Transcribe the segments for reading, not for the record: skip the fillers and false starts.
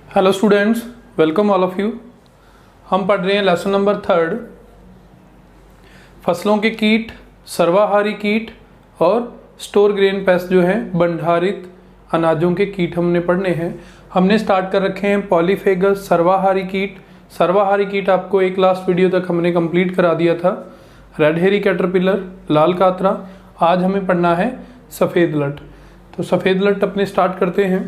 Hello students, welcome all of you. हम पढ़ रहे हैं लेसन नंबर 3, फसलों के कीट, सर्वाहारी कीट और स्टोर ग्रेन पेस्ट जो हैं भंडारित अनाजों के कीट हमने पढ़ने हैं। हमने स्टार्ट कर रखे हैं पॉलीफेगस सर्वाहारी कीट। सर्वाहारी कीट आपको एक लास्ट वीडियो तक हमने कंप्लीट करा दिया था। रेड हेरी कैटरपिलर, लाल कातरा। आज हमें पढ़ना है सफ़ेद लट। तो सफ़ेद लट अपने स्टार्ट करते हैं।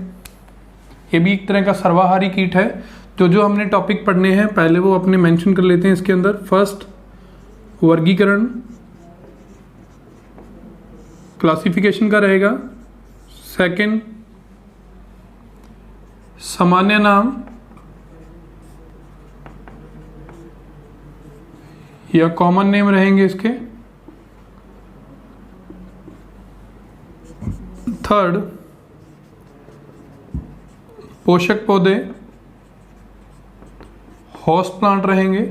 ये भी एक तरह का सर्वाहारी कीट है। जो हमने टॉपिक पढ़ने हैं पहले वो अपने मेंशन कर लेते हैं इसके अंदर। फर्स्ट, वर्गीकरण, क्लासिफिकेशन का रहेगा। सेकंड, सामान्य नाम या कॉमन नेम रहेंगे इसके। थर्ड, पोषक पौधे, होस्ट प्लांट रहेंगे।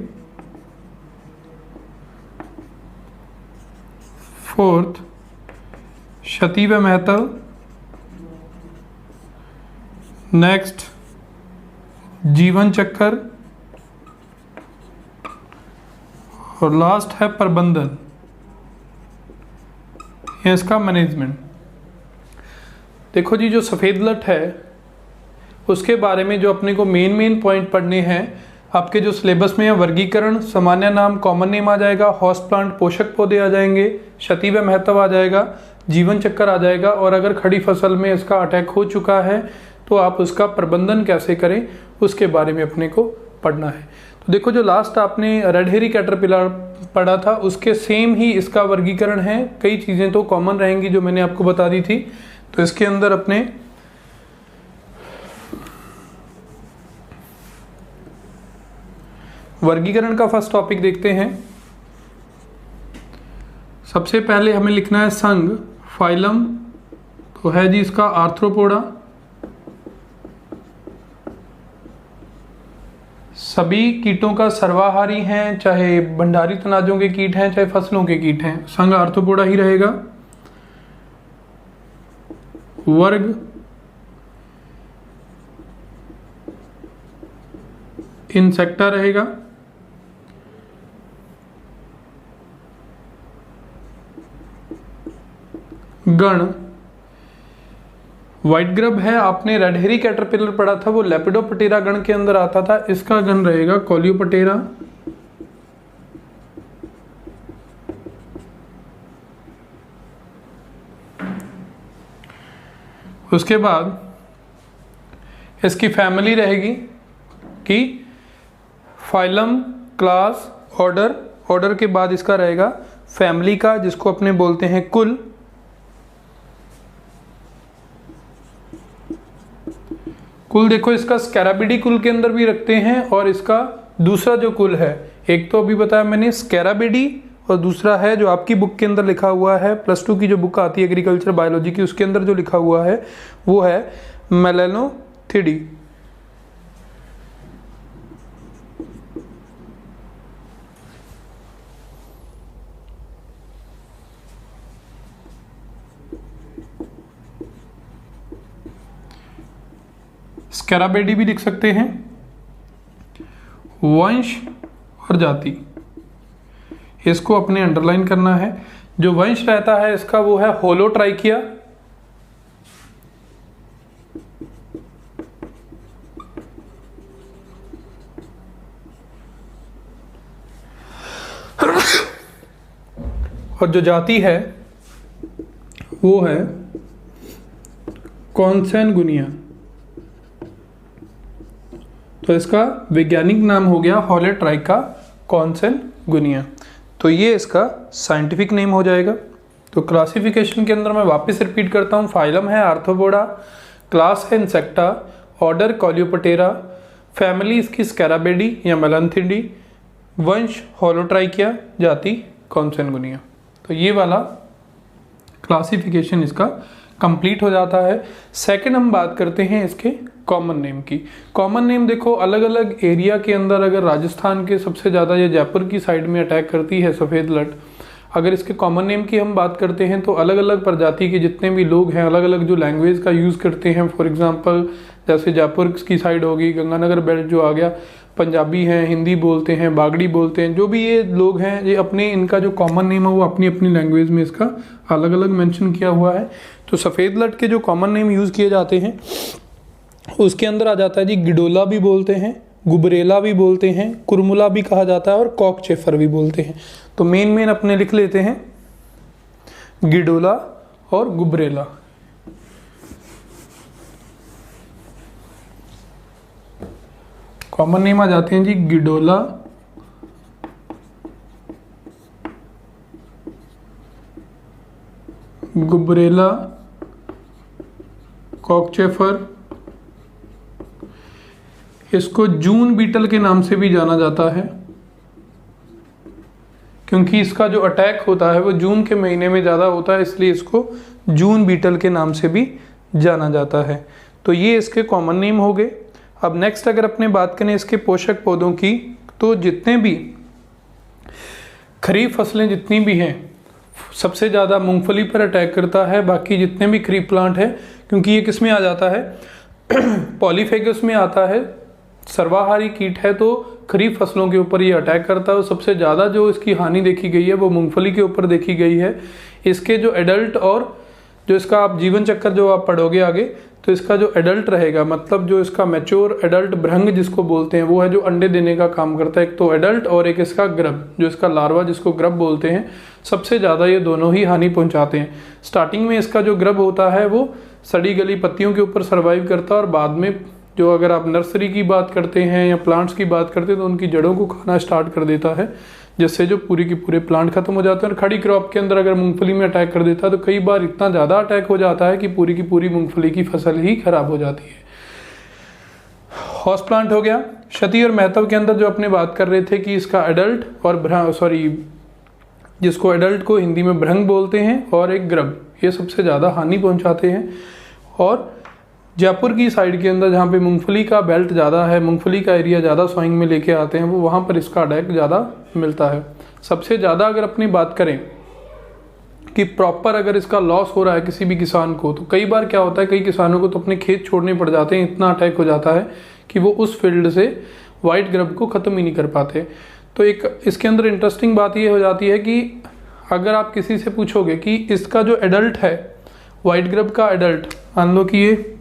फोर्थ, क्षति व महत्व। नेक्स्ट, जीवन चक्र। और लास्ट है प्रबंधन या इसका मैनेजमेंट। देखो जी, जो सफ़ेद लट है उसके बारे में जो अपने को मेन पॉइंट पढ़ने हैं आपके जो सिलेबस में है। वर्गीकरण, सामान्य नाम, कॉमन नेम आ जाएगा। होस्ट प्लांट, पोषक पौधे आ जाएंगे। क्षति व महत्व आ जाएगा। जीवन चक्र आ जाएगा। और अगर खड़ी फसल में इसका अटैक हो चुका है तो आप उसका प्रबंधन कैसे करें उसके बारे में अपने को पढ़ना है। तो देखो, जो लास्ट आपने रेड हेरी कैटरपिलर पढ़ा था उसके सेम ही इसका वर्गीकरण है। कई चीज़ें तो कॉमन रहेंगी जो मैंने आपको बता दी थी। तो इसके अंदर अपने वर्गीकरण का फर्स्ट टॉपिक देखते हैं। सबसे पहले हमें लिखना है संघ, फाइलम। तो है जी इसका आर्थ्रोपोडा। सभी कीटों का सर्वाहारी हैं, चाहे भंडारित अनाजों के कीट हैं चाहे फसलों के कीट हैं, संघ आर्थ्रोपोडा ही रहेगा। वर्ग, इंसेक्टा रहेगा। गण, व्हाइट ग्रब है। आपने रेड हेरी कैटरपिलर पढ़ा था, वो लेपिडोप्टेरा गण के अंदर आता था। इसका गण रहेगा कोलियोप्टेरा। उसके बाद इसकी फैमिली रहेगी कि फाइलम, क्लास, ऑर्डर। ऑर्डर के बाद इसका रहेगा फैमिली का, जिसको अपने बोलते हैं कुल। कुल देखो, इसका स्कैराबिडी कुल के अंदर भी रखते हैं और इसका दूसरा जो कुल है, एक तो अभी बताया मैंने स्कैराबिडी और दूसरा है जो आपकी बुक के अंदर लिखा हुआ है, +2 की जो बुक आती है एग्रीकल्चर बायोलॉजी की, उसके अंदर जो लिखा हुआ है वो है मेलेनोथिडी। स्कैराबेडी भी लिख सकते हैं। वंश और जाति, इसको अपने अंडरलाइन करना है। जो वंश रहता है इसका वो है होलोट्राइकिया। और जो जाति है वो है कॉन्सैनगुनिया। तो इसका वैज्ञानिक नाम हो गया होलोट्राइका कॉन्सैनगुनिया। तो ये इसका साइंटिफिक नेम हो जाएगा। तो क्लासिफिकेशन के अंदर मैं वापस रिपीट करता हूँ। फाइलम है आर्थ्रोपोडा, क्लास है इंसेक्टा, ऑर्डर कोलियोप्टेरा, फैमिली इसकी स्कैराबेडी या मेलेनोथिडी, वंश होलोट्राइकिया, जाति कॉन्सैनगुनिया। तो ये वाला क्लासिफिकेशन इसका कंप्लीट हो जाता है। सेकंड हम बात करते हैं इसके कॉमन नेम की। कॉमन नेम देखो, अलग अलग एरिया के अंदर, अगर राजस्थान के सबसे ज़्यादा या जयपुर की साइड में अटैक करती है सफ़ेद लट, अगर इसके कॉमन नेम की हम बात करते हैं तो अलग अलग प्रजाति के जितने भी लोग हैं अलग अलग जो लैंग्वेज का यूज़ करते हैं। फॉर एग्जांपल जैसे जयपुर की साइड होगी, गंगानगर बेल्ट जो आ गया, पंजाबी हैं, हिंदी बोलते हैं, बागड़ी बोलते हैं, जो भी ये लोग हैं ये अपने, इनका जो कॉमन नेम है वो अपनी अपनी लैंग्वेज में इसका अलग अलग मेंशन किया हुआ है। तो सफ़ेद लट के जो कॉमन नेम यूज़ किए जाते हैं उसके अंदर आ जाता है जी गिडोला भी बोलते हैं, गुबरेला भी बोलते हैं, कुरमुला भी कहा जाता है और कॉकचेफर भी बोलते हैं। तो मेन अपने लिख लेते हैं गिडोला और गुबरेला। कॉमन नेम आ जाते हैं जी गिडोला, गुबरेला, कॉकचेफर। इसको जून बीटल के नाम से भी जाना जाता है क्योंकि इसका जो अटैक होता है वो जून के महीने में ज़्यादा होता है, इसलिए इसको जून बीटल के नाम से भी जाना जाता है। तो ये इसके कॉमन नेम हो गए। अब नेक्स्ट अगर अपने बात करें इसके पोषक पौधों की, तो जितने भी खरीफ फसलें जितनी भी हैं सबसे ज़्यादा मूंगफली पर अटैक करता है। बाकी जितने भी खरीफ प्लांट है, क्योंकि ये किस में आ जाता है पॉलीफेगस में आता है, सर्वाहारी कीट है, तो खरीफ फसलों के ऊपर ये अटैक करता है। और सबसे ज़्यादा जो इसकी हानि देखी गई है वो मूंगफली के ऊपर देखी गई है। इसके जो एडल्ट और जो इसका आप जीवन चक्र जो आप पढ़ोगे आगे, तो इसका जो एडल्ट रहेगा, मतलब जो इसका मैच्योर एडल्ट भृंग जिसको बोलते हैं, वो है जो अंडे देने का काम करता है। एक तो एडल्ट और एक इसका ग्रब, जो इसका लार्वा जिसको ग्रब बोलते हैं, सबसे ज़्यादा ये दोनों ही हानि पहुंचाते हैं। स्टार्टिंग में इसका जो ग्रब होता है वो सड़ी गली पत्तियों के ऊपर सर्वाइव करता है और बाद में जो अगर आप नर्सरी की बात करते हैं या प्लांट्स की बात करते हैं तो उनकी जड़ों को खाना स्टार्ट कर देता है, जिससे जो पूरी की पूरे प्लांट खत्म हो जाते हैं। और खड़ी क्रॉप के अंदर अगर मूंगफली में अटैक कर देता है तो कई बार इतना ज़्यादा अटैक हो जाता है कि पूरी की पूरी मूंगफली की फसल ही खराब हो जाती है। हाउस प्लांट हो गया। क्षति और महत्व के अंदर जो अपने बात कर रहे थे कि इसका एडल्ट और जिसको एडल्ट को हिंदी में भृंग बोलते हैं और एक ग्रब, ये सबसे ज़्यादा हानि पहुँचाते हैं। और जयपुर की साइड के अंदर जहाँ पे मूंगफली का बेल्ट ज़्यादा है, मूंगफली का एरिया ज़्यादा सॉइंग में लेके आते हैं, वो वहाँ पर इसका अटैक ज़्यादा मिलता है। सबसे ज़्यादा अगर अपनी बात करें कि प्रॉपर अगर इसका लॉस हो रहा है किसी भी किसान को, तो कई बार क्या होता है, कई किसानों को तो अपने खेत छोड़ने पड़ जाते हैं, इतना अटैक हो जाता है कि वो उस फील्ड से वाइट ग्रब को ख़त्म ही नहीं कर पाते। तो एक इसके अंदर इंटरेस्टिंग बात ये हो जाती है कि अगर आप किसी से पूछोगे कि इसका जो एडल्ट है, वाइट ग्रब का एडल्ट, मान लो कि ये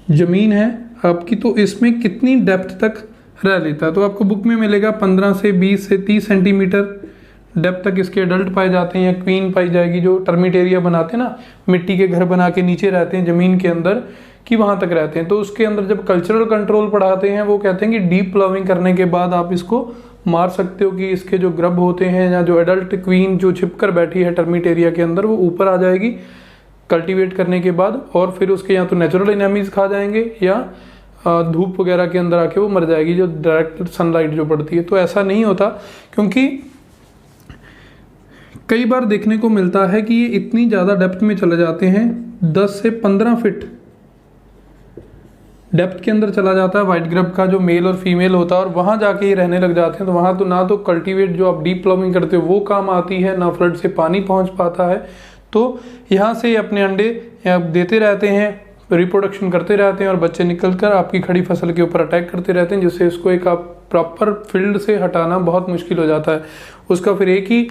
ज़मीन है आपकी, तो इसमें कितनी डेप्थ तक रह लेता है, तो आपको बुक में मिलेगा 15 से 20 से 30 सेंटीमीटर डेप्थ तक इसके एडल्ट पाए जाते हैं या क्वीन पाई जाएगी। जो टर्मिट एरिया बनाते हैं ना, मिट्टी के घर बना के नीचे रहते हैं ज़मीन के अंदर, कि वहाँ तक रहते हैं। तो उसके अंदर जब कल्चरल कंट्रोल पढ़ाते हैं वो कहते हैं कि डीप प्लाविंग करने के बाद आप इसको मार सकते हो कि इसके जो ग्रब होते हैं या जो एडल्ट क्वीन जो छिप कर बैठी है टर्मिट एरिया के अंदर, वो ऊपर आ जाएगी कल्टीवेट करने के बाद, और फिर उसके या तो नेचुरल एनिमीज खा जाएंगे या धूप वगैरह के अंदर आके वो मर जाएगी, जो डायरेक्ट सनलाइट जो पड़ती है। तो ऐसा नहीं होता, क्योंकि कई बार देखने को मिलता है कि ये इतनी ज़्यादा डेप्थ में चले जाते हैं, 10 से 15 फीट डेप्थ के अंदर चला जाता है वाइट ग्रब का जो मेल और फीमेल होता है, और वहाँ जाके ये रहने लग जाते हैं। तो वहाँ तो ना तो कल्टीवेट जो आप डीप प्लाविंग करते हो वो काम आती है, ना फ्लड से पानी पहुँच पाता है। तो यहाँ से अपने अंडे देते रहते हैं, रिप्रोडक्शन करते रहते हैं और बच्चे निकलकर आपकी खड़ी फसल के ऊपर अटैक करते रहते हैं, जिससे इसको एक आप प्रॉपर फील्ड से हटाना बहुत मुश्किल हो जाता है। उसका फिर एक ही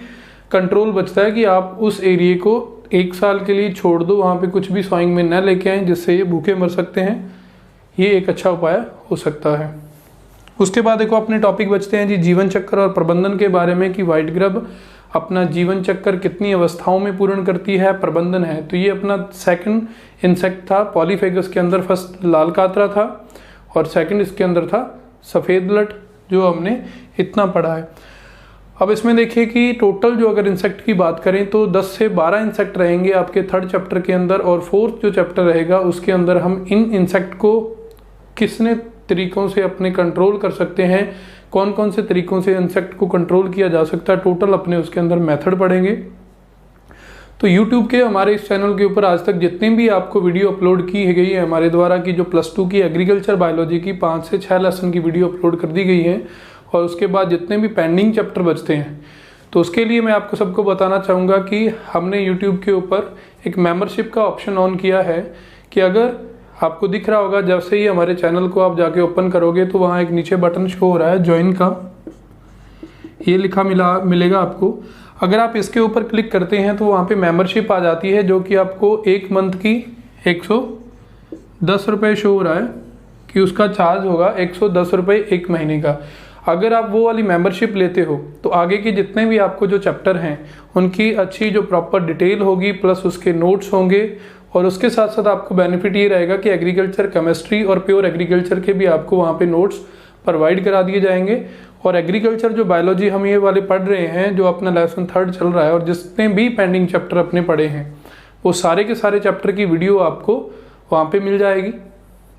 कंट्रोल बचता है कि आप उस एरिए को 1 साल के लिए छोड़ दो, वहाँ पे कुछ भी सॉइंग में न लेके आएँ, जिससे ये भूखे मर सकते हैं। ये एक अच्छा उपाय हो सकता है। उसके बाद देखो अपने टॉपिक बचते हैं जी जीवन चक्र और प्रबंधन के बारे में, कि वाइट ग्रब अपना जीवन चक्र कितनी अवस्थाओं में पूर्ण करती है, प्रबंधन है। तो ये अपना सेकंड इंसेक्ट था पॉलीफेगस के अंदर। फर्स्ट लाल कातरा था और सेकंड इसके अंदर था सफ़ेद लट, जो हमने इतना पढ़ा है। अब इसमें देखिए कि टोटल जो अगर इंसेक्ट की बात करें तो 10 से 12 इंसेक्ट रहेंगे आपके 3rd चैप्टर के अंदर, और 4th जो चैप्टर रहेगा उसके अंदर हम इन इंसेक्ट को किसने तरीकों से अपने कंट्रोल कर सकते हैं, कौन कौन से तरीकों से इंसेक्ट को कंट्रोल किया जा सकता है, टोटल अपने उसके अंदर मेथड पढ़ेंगे। तो YouTube के हमारे इस चैनल के ऊपर आज तक जितनी भी आपको वीडियो अपलोड की गई है हमारे द्वारा, की जो +2 की एग्रीकल्चर बायोलॉजी की 5 से 6 लेसन की वीडियो अपलोड कर दी गई है, और उसके बाद जितने भी पेंडिंग चैप्टर बचते हैं, तो उसके लिए मैं आपको सबको बताना चाहूँगा कि हमने YouTube के ऊपर एक मेंबरशिप का ऑप्शन ऑन किया है, कि अगर आपको दिख रहा होगा जैसे ही हमारे चैनल को आप जाके ओपन करोगे तो वहाँ एक नीचे बटन शो हो रहा है ज्वाइन का, ये लिखा मिलेगा आपको। अगर आप इसके ऊपर क्लिक करते हैं तो वहाँ पे मेंबरशिप आ जाती है, जो कि आपको एक मंथ की 110 रुपये शो हो रहा है कि उसका चार्ज होगा 110 रुपये एक महीने का। अगर आप वो वाली मेंबरशिप लेते हो तो आगे के जितने भी आपको जो चैप्टर हैं उनकी अच्छी जो प्रॉपर डिटेल होगी, प्लस उसके नोट्स होंगे, और उसके साथ साथ आपको बेनिफिट ये रहेगा कि एग्रीकल्चर, केमिस्ट्री और प्योर एग्रीकल्चर के भी आपको वहाँ पे नोट्स प्रोवाइड करा दिए जाएंगे। और एग्रीकल्चर जो बायोलॉजी हम ये वाले पढ़ रहे हैं, जो अपना लेसन 3 चल रहा है, और जितने भी पेंडिंग चैप्टर अपने पढ़े हैं वो सारे के सारे चैप्टर की वीडियो आपको वहाँ पे मिल जाएगी।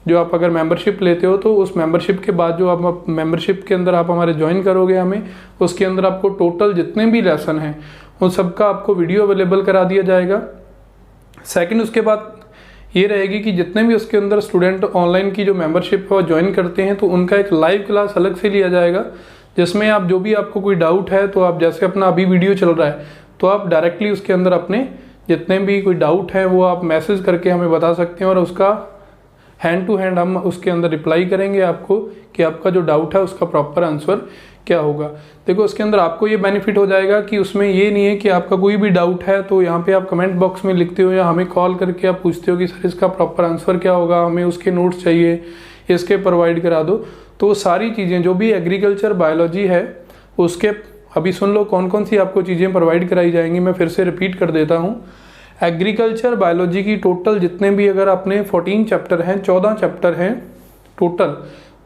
जो आप अगर मेंबरशिप लेते हो तो उस मेंबरशिप के बाद जो आप मेंबरशिप के अंदर आप हमारे ज्वाइन करोगे हमें, उसके अंदर आपको टोटल जितने भी लेसन हैं उन सबका आपको वीडियो अवेलेबल करा दिया जाएगा। सेकंड, उसके बाद ये रहेगी कि जितने भी उसके अंदर स्टूडेंट ऑनलाइन की जो मेंबरशिप है वो ज्वाइन करते हैं तो उनका एक लाइव क्लास अलग से लिया जाएगा, जिसमें आप जो भी आपको कोई डाउट है तो आप जैसे अपना अभी वीडियो चल रहा है तो आप डायरेक्टली उसके अंदर अपने जितने भी कोई डाउट है वो आप मैसेज करके हमें बता सकते हैं, और उसका हैंड टू हैंड हम उसके अंदर रिप्लाई करेंगे आपको कि आपका जो डाउट है उसका प्रॉपर आंसर क्या होगा। देखो उसके अंदर आपको ये बेनिफिट हो जाएगा कि उसमें ये नहीं है कि आपका कोई भी डाउट है तो यहाँ पे आप कमेंट बॉक्स में लिखते हो या हमें कॉल करके आप पूछते हो कि सर इसका प्रॉपर आंसर क्या होगा, हमें उसके नोट्स चाहिए, इसके प्रोवाइड करा दो। तो वो सारी चीज़ें जो भी एग्रीकल्चर बायोलॉजी है उसके अभी सुन लो कौन कौन सी आपको चीज़ें प्रोवाइड कराई जाएंगी। मैं फिर से रिपीट कर देता हूँ, एग्रीकल्चर बायोलॉजी की टोटल जितने भी अगर आपने 14 चैप्टर हैं, 14 चैप्टर हैं टोटल,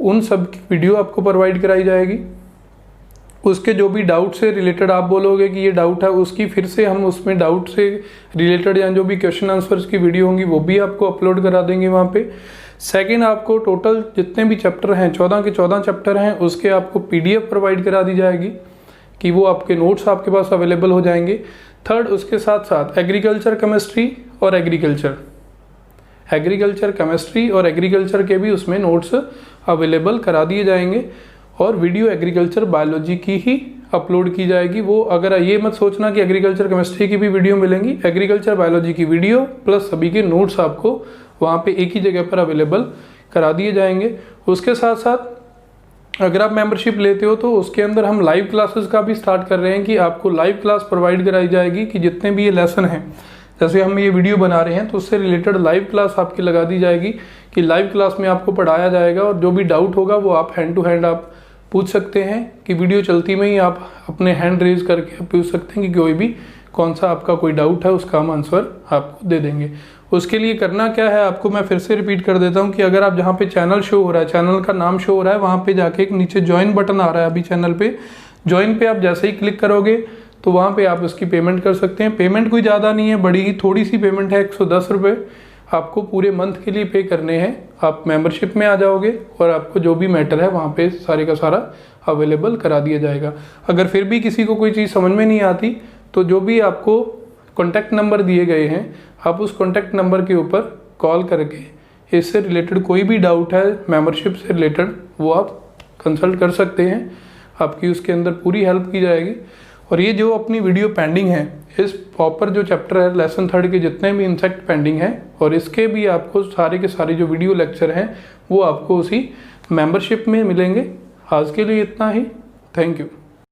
उन सब की वीडियो आपको प्रोवाइड कराई जाएगी। उसके जो भी डाउट से रिलेटेड आप बोलोगे कि ये डाउट है, उसकी फिर से हम उसमें डाउट से रिलेटेड या जो भी क्वेश्चन आंसर्स की वीडियो होंगी वो भी आपको अपलोड करा देंगे वहाँ पे। सेकंड, आपको टोटल जितने भी चैप्टर हैं 14 के 14 चैप्टर हैं उसके आपको PDF प्रोवाइड करा दी जाएगी कि वो आपके नोट्स आपके पास अवेलेबल हो जाएंगे। थर्ड, उसके साथ साथ एग्रीकल्चर केमिस्ट्री और एग्रीकल्चर केमिस्ट्री और एग्रीकल्चर के भी उसमें नोट्स अवेलेबल करा दिए जाएंगे, और वीडियो एग्रीकल्चर बायोलॉजी की ही अपलोड की जाएगी। वो अगर ये मत सोचना कि एग्रीकल्चर केमिस्ट्री की भी वीडियो मिलेंगी, एग्रीकल्चर बायोलॉजी की वीडियो प्लस सभी के नोट्स आपको वहाँ पे एक ही जगह पर अवेलेबल करा दिए जाएंगे। उसके साथ साथ अगर आप मेंबरशिप लेते हो तो उसके अंदर हम लाइव क्लासेस का भी स्टार्ट कर रहे हैं कि आपको लाइव क्लास प्रोवाइड कराई जाएगी कि जितने भी ये लेसन हैं, जैसे हम ये वीडियो बना रहे हैं तो उससे रिलेटेड लाइव क्लास आपकी लगा दी जाएगी कि लाइव क्लास में आपको पढ़ाया जाएगा, और जो भी डाउट होगा वो आप हैंड टू हैंड आप पूछ सकते हैं कि वीडियो चलती में ही आप अपने हैंड रेज करके पूछ सकते हैं कि कोई भी कौन सा आपका कोई डाउट है उसका हम आंसर आपको दे देंगे। उसके लिए करना क्या है आपको मैं फिर से रिपीट कर देता हूँ कि अगर आप जहाँ पे चैनल शो हो रहा है, चैनल का नाम शो हो रहा है, वहाँ पे जाके एक नीचे ज्वाइन बटन आ रहा है अभी चैनल पे, ज्वाइन पे आप जैसे ही क्लिक करोगे तो वहाँ पे आप उसकी पेमेंट कर सकते हैं। पेमेंट कोई ज़्यादा नहीं है, बड़ी ही थोड़ी सी पेमेंट है, 110 रुपये आपको पूरे मंथ के लिए पे करने हैं। आप मेंबरशिप में आ जाओगे और आपको जो भी मैटर है वहाँ पे सारे का सारा अवेलेबल करा दिया जाएगा। अगर फिर भी किसी को कोई चीज़ समझ में नहीं आती तो जो भी आपको कॉन्टैक्ट नंबर दिए गए हैं आप उस कॉन्टैक्ट नंबर के ऊपर कॉल करके इससे रिलेटेड कोई भी डाउट है मेंबरशिप से रिलेटेड वो आप कंसल्ट कर सकते हैं, आपकी उसके अंदर पूरी हेल्प की जाएगी। और ये जो अपनी वीडियो पेंडिंग है, इस प्रॉपर जो चैप्टर है लेसन 3 के जितने भी इंसेक्ट पेंडिंग है, और इसके भी आपको सारे के सारे जो वीडियो लेक्चर हैं वो आपको उसी मेंबरशिप में मिलेंगे। आज के लिए इतना ही, थैंक यू।